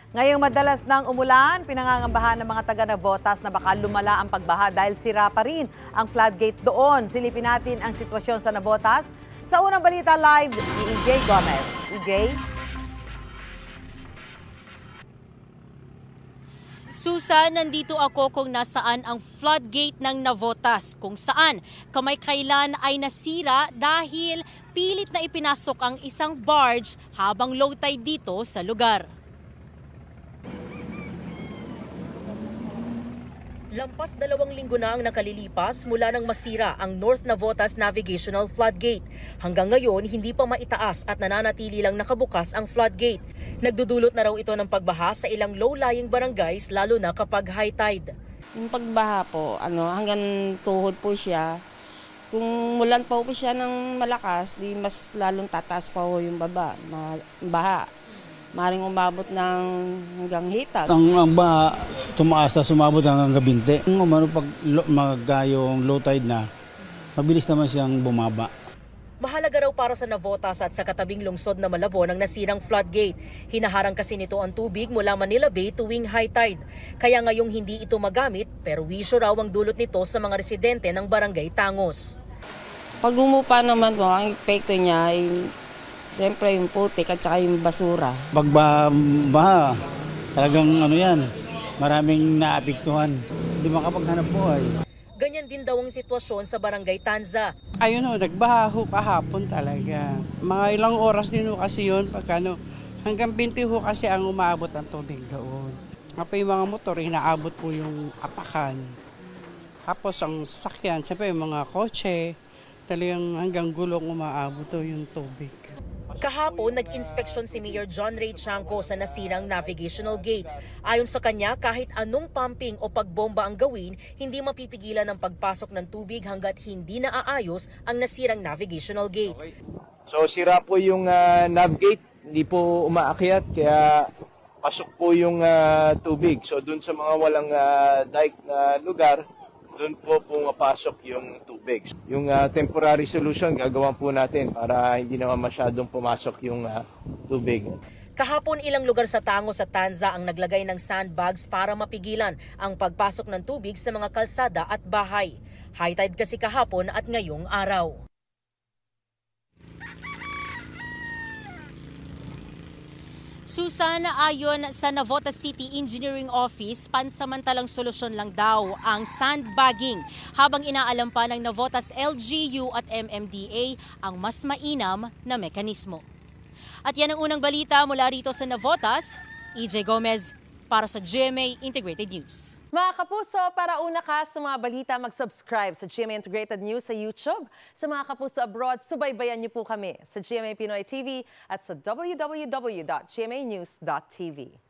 Ngayong madalas nang umulan, pinangangambahan ng mga taga-Navotas na baka lumala ang pagbaha dahil sira pa rin ang floodgate doon. Silipin natin ang sitwasyon sa Navotas sa unang balita live ni EJ Gomez. EJ? Susan, nandito ako kung nasaan ang floodgate ng Navotas, kung saan kamakailan ay nasira dahil pilit na ipinasok ang isang barge habang low tide dito sa lugar. Lampas 2 linggo na ang nakalilipas mula nang masira ang North Navotas Navigational Floodgate. Hanggang ngayon, hindi pa maitaas at nananatili lang nakabukas ang floodgate. Nagdudulot na raw ito ng pagbaha sa ilang low-lying barangays lalo na kapag high tide. Yung pagbaha po, hanggang tuhod po siya. Kung mulan pa po siya ng malakas, di mas lalong tataas pa po yung baha. Maring umabot ng hanggang hitag. Ang baha, tumaas na sumabot hanggang gabinte. Pag yung low tide na, mabilis naman siyang bumaba. Mahalaga raw para sa Navotas at sa katabing lungsod na Malabon ang nasirang floodgate. Hinaharang kasi nito ang tubig mula Manila Bay tuwing high tide. Kaya ngayong hindi ito magamit, pero wisyo raw ang dulot nito sa mga residente ng Barangay Tangos. Pag umupa naman po, ang epekto niya ay siyempre yung putik at saka yung basura. Pagbaha, talagang yan, maraming naapektuhan. Hindi makapaghanap buhay. Ganyan din daw ang sitwasyon sa Barangay Tanza. Ayun nagbaha kahapon talaga. Mga ilang oras din kasi yun, hanggang 20 kasi ang umaabot ang tubig doon. Kapag yung mga motor, inaabot po yung apakan. Tapos ang sasakyan, siyempre yung mga kotse, talagang hanggang gulong umaabot yung tubig. Kahapon, nag-inspeksyon si Mayor John Ray Chanco sa nasirang navigational gate. Ayon sa kanya, kahit anong pumping o pagbomba ang gawin, hindi mapipigilan ang pagpasok ng tubig hanggat hindi naaayos ang nasirang navigational gate. So sira po yung nav gate, hindi po umaakyat, kaya pasok po yung tubig. So dun sa mga walang dike na lugar, doon po pumapasok yung tubig. Yung temporary solution gagawin po natin para hindi naman masyadong pumasok yung tubig. Kahapon ilang lugar sa Tangos at Tanza ang naglagay ng sandbags para mapigilan ang pagpasok ng tubig sa mga kalsada at bahay. High tide kasi kahapon at ngayong araw. Susan, ayon sa Navotas City Engineering Office, pansamantalang solusyon lang daw ang sandbagging habang inaalam pa ng Navotas LGU at MMDA ang mas mainam na mekanismo. At yan ang unang balita mula rito sa Navotas. EJ Gomez para sa GMA Integrated News. Mga kapuso, para una ka sa mga balita, mag-subscribe sa GMA Integrated News sa YouTube. Sa mga kapuso abroad, subaybayan niyo po kami sa GMA Pinoy TV at sa www.gmanews.tv.